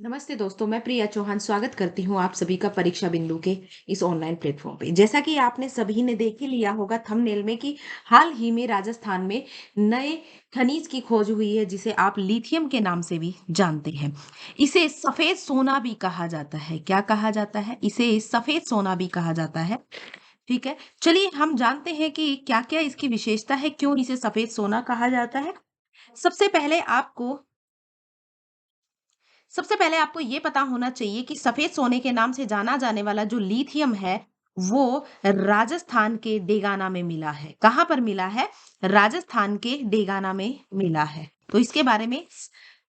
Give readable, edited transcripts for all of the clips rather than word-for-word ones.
नमस्ते दोस्तों, मैं प्रिया चौहान स्वागत करती हूँ आप सभी का परीक्षा बिंदु के इस ऑनलाइन प्लेटफॉर्म पे। जैसा कि आपने सभी ने देख ही लिया होगा थंबनेल में कि हाल ही में राजस्थान में नए खनिज की खोज हुई है जिसे आप लिथियम के नाम से भी जानते हैं। इसे सफेद सोना भी कहा जाता है। क्या कहा जाता है? इसे सफेद सोना भी कहा जाता है। ठीक है, चलिए हम जानते हैं कि क्या-क्या इसकी विशेषता है, क्यों इसे सफेद सोना कहा जाता है। सबसे पहले आपको सबसे पहले आपको ये पता होना चाहिए कि सफेद सोने के नाम से जाना जाने वाला जो लिथियम है, वो राजस्थान के डेगाना में मिला है। कहाँ पर मिला है? राजस्थान के डेगाना में मिला है। तो इसके बारे में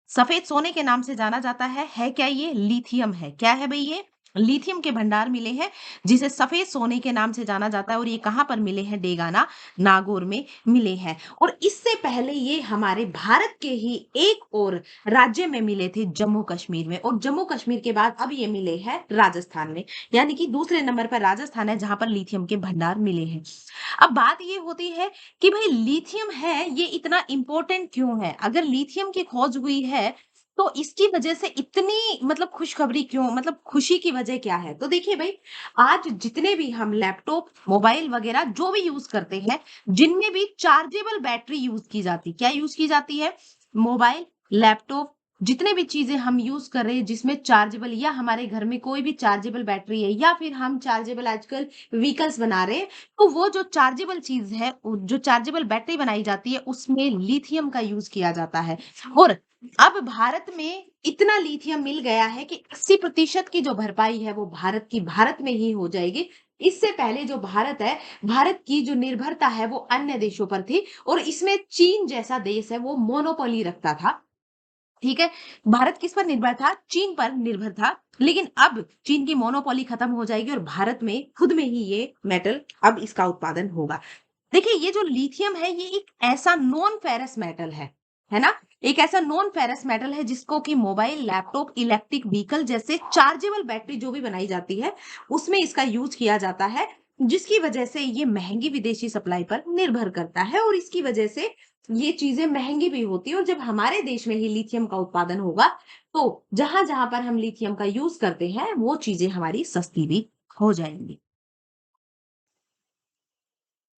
सफेद सोने के नाम से जाना जाता है। है क्या ये? लिथियम है। क्या है भई ये? लिथियम के भंडार मिले हैं, जिसे सफेद सोने के नाम से जाना जाता है और ये कहाँ पर मिले हैं? डेगाना, नागौर में मिले हैं। और इससे पहले ये हमारे भारत के ही एक और राज्य में मिले थे, जम्मू कश्मीर में, और जम्मू कश्मीर के बाद अब ये मिले हैं राजस्थान में। यानी कि दूसरे नंबर पर राजस्थान है जहां पर लिथियम के भंडार मिले हैं। अब बात ये होती है कि भाई लिथियम है ये इतना इंपॉर्टेंट क्यों है? अगर लिथियम की खोज हुई है तो इसकी वजह से इतनी मतलब खुशखबरी क्यों, मतलब खुशी की वजह क्या है? तो देखिए भाई, आज जितने भी हम लैपटॉप, मोबाइल वगैरह जो भी यूज करते हैं, जिनमें भी चार्जेबल बैटरी यूज की जाती, क्या यूज की जाती है? मोबाइल, लैपटॉप, जितने भी चीजें हम यूज कर रहे हैं जिसमें चार्जेबल, या हमारे घर में कोई भी चार्जेबल बैटरी है, या फिर हम चार्जेबल आजकल व्हीकल्स बना रहे हैं, तो वो जो चार्जेबल चीज है, जो चार्जेबल बैटरी बनाई जाती है, उसमें लिथियम का यूज किया जाता है। और अब भारत में इतना लिथियम मिल गया है कि 80% की जो भरपाई है वो भारत में ही हो जाएगी। इससे पहले जो भारत है, भारत की जो निर्भरता है वो अन्य देशों पर थी, और इसमें चीन जैसा देश है वो मोनोपोली रखता था। ठीक है, भारत किस पर निर्भर था? चीन पर निर्भर था। लेकिन अब चीन की मोनोपोली खत्म हो जाएगी और भारत में खुद में ही ये मेटल, अब इसका उत्पादन होगा। देखिए, ये जो लिथियम है ये एक ऐसा नॉन फेरस मेटल है ना? एक ऐसा नॉन फेरस मेटल है जिसको कि मोबाइल, लैपटॉप, इलेक्ट्रिक व्हीकल जैसे चार्जेबल बैटरी जो भी बनाई जाती है, उसमें इसका यूज किया जाता है, जिसकी वजह से ये महंगी विदेशी सप्लाई पर निर्भर करता है, और इसकी वजह से ये चीजें महंगी भी होती है। और जब हमारे देश में ही लिथियम का उत्पादन होगा, तो जहां जहां पर हम लिथियम का यूज करते हैं वो चीजें हमारी सस्ती भी हो जाएंगी।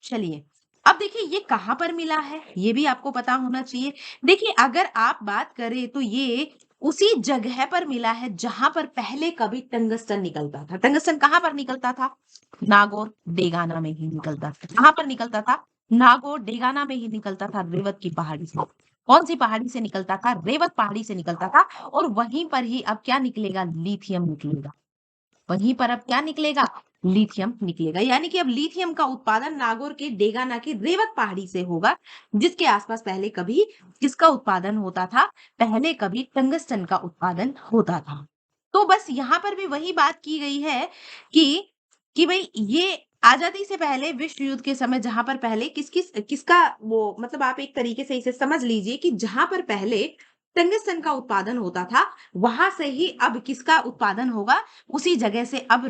चलिए, अब देखिए ये कहाँ पर मिला है, ये भी आपको पता होना चाहिए। देखिए, अगर आप बात करें तो ये उसी जगह पर मिला है जहां पर पहले कभी टंगस्टन निकलता था। टंगस्टन कहाँ पर निकलता था? नागौर, डेगाना में ही निकलता था। कहाँ पर निकलता था? नागौर, डेगाना में ही निकलता था, रेवत की पहाड़ी से। कौन सी पहाड़ी से निकलता था? रेवत पहाड़ी से निकलता था। और वहीं पर ही अब क्या निकलेगा? लिथियम निकलेगा। वहीं पर अब क्या निकलेगा? लिथियम निकलेगा। यानी कि अब लिथियम का उत्पादन नागौर के डेगाना की रेवत पहाड़ी से होगा, जिसके आसपास पहले कभी किसका उत्पादन होता था? पहले कभी टंगस्टन का उत्पादन होता था। तो बस यहाँ पर भी वही बात की गई है कि भाई ये आजादी से पहले विश्व युद्ध के समय जहां पर पहले किसका वो, मतलब आप एक तरीके से इसे समझ लीजिए कि जहां पर पहले टंगस्टन का उत्पादन होता था, वहां से ही अब किसका उत्पादन होगा? उसी जगह से अब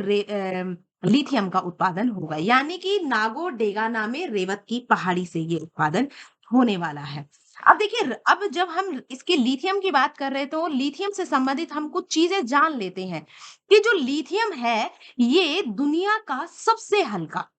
लिथियम का उत्पादन होगा। यानी कि नागौर डेगाना में रेवत की पहाड़ी से ये उत्पादन होने वाला है। अब देखिए, अब जब हम इसके लिथियम की बात कर रहे हैं तो लिथियम से संबंधित हम कुछ चीजें जान लेते हैं कि जो लिथियम है ये दुनिया का सबसे हल्का,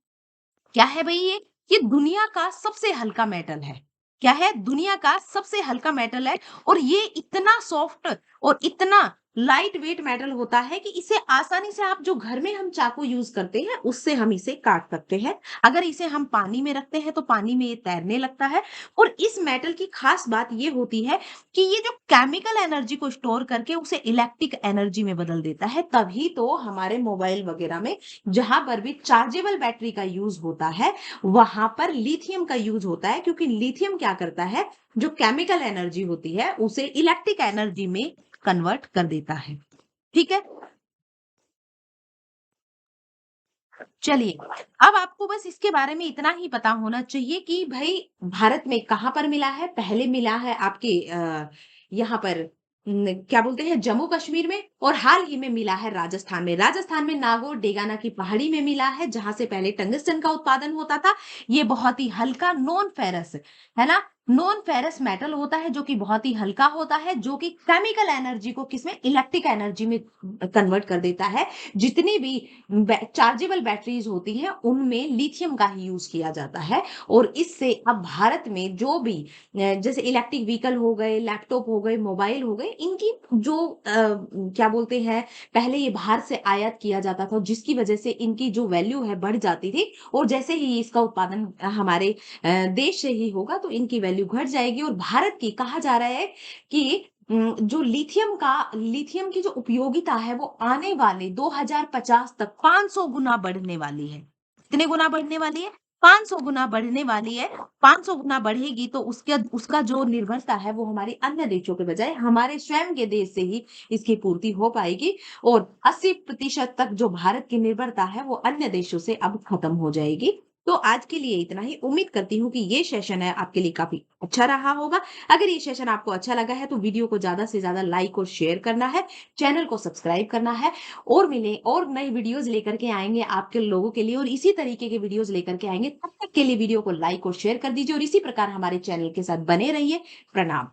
क्या है भई ये दुनिया का सबसे हल्का मेटल है। क्या है? दुनिया का सबसे हल्का मेटल है। और ये इतना सॉफ्ट और इतना लाइट वेट मेटल होता है कि इसे आसानी से, आप जो घर में हम चाकू यूज करते हैं उससे हम इसे काट सकते हैं। अगर इसे हम पानी में रखते हैं तो पानी में ये तैरने लगता है। और इस मेटल की खास बात ये होती है कि ये जो केमिकल एनर्जी को स्टोर करके उसे इलेक्ट्रिक एनर्जी में बदल देता है। तभी तो हमारे मोबाइल वगैरह में जहां पर भी चार्जेबल बैटरी का यूज होता है, वहां पर लिथियम का यूज होता है, क्योंकि लिथियम क्या करता है? जो केमिकल एनर्जी होती है उसे इलेक्ट्रिक एनर्जी में कन्वर्ट कर देता है। ठीक है, चलिए, अब आपको बस इसके बारे में इतना ही पता होना चाहिए कि भाई भारत में कहाँ पर मिला है? पहले मिला है आपके यहाँ पर क्या बोलते हैं, जम्मू कश्मीर में, और हाल ही में मिला है राजस्थान में। राजस्थान में नागौर डेगाना की पहाड़ी में मिला है, जहां से पहले टंगस्टन का उत्पादन होता था। ये बहुत ही हल्का नॉन फेरस है ना? नॉन फेरस मेटल होता है जो कि बहुत ही हल्का होता है, जो कि केमिकल एनर्जी को किसमें इलेक्ट्रिक एनर्जी में कन्वर्ट कर देता है। जितनी भी चार्जेबल बैटरीज होती हैं उनमें लिथियम का ही यूज किया जाता है। और इससे अब भारत में जो भी जैसे इलेक्ट्रिक व्हीकल हो गए, लैपटॉप हो गए, मोबाइल हो गए, इनकी जो क्या बोलते हैं, पहले ये बाहर से आयात किया जाता था जिसकी वजह से इनकी जो वैल्यू है बढ़ जाती थी। और जैसे ही इसका उत्पादन हमारे देश से ही होगा तो इनकी वैल्यू घट जाएगी। और भारत की कहा जा रहा है कि जो लिथियम की जो उपयोगिता है वो आने वाले 2050 तक 500 गुना बढ़ने वाली है। कितने गुना बढ़ने वाली है? 500 गुना बढ़ने वाली है। 500 गुना बढ़ेगी तो उसका उसका जो निर्भरता है वो हमारे अन्य देशों के बजाय हमारे स्वयं के देश से ही इसकी पूर्ति हो पाएगी। और 80% तक जो भारत की निर्भरता है वो अन्य देशों से अब खत्म हो जाएगी। तो आज के लिए इतना ही। उम्मीद करती हूँ कि ये सेशन है आपके लिए काफी अच्छा रहा होगा। अगर ये सेशन आपको अच्छा लगा है तो वीडियो को ज्यादा से ज्यादा लाइक और शेयर करना है, चैनल को सब्सक्राइब करना है। और मिले और नई वीडियोस लेकर के आएंगे आपके लोगों के लिए, और इसी तरीके के वीडियोस लेकर के आएंगे। तब तक के लिए वीडियो को लाइक और शेयर कर दीजिए और इसी प्रकार हमारे चैनल के साथ बने रहिए। प्रणाम।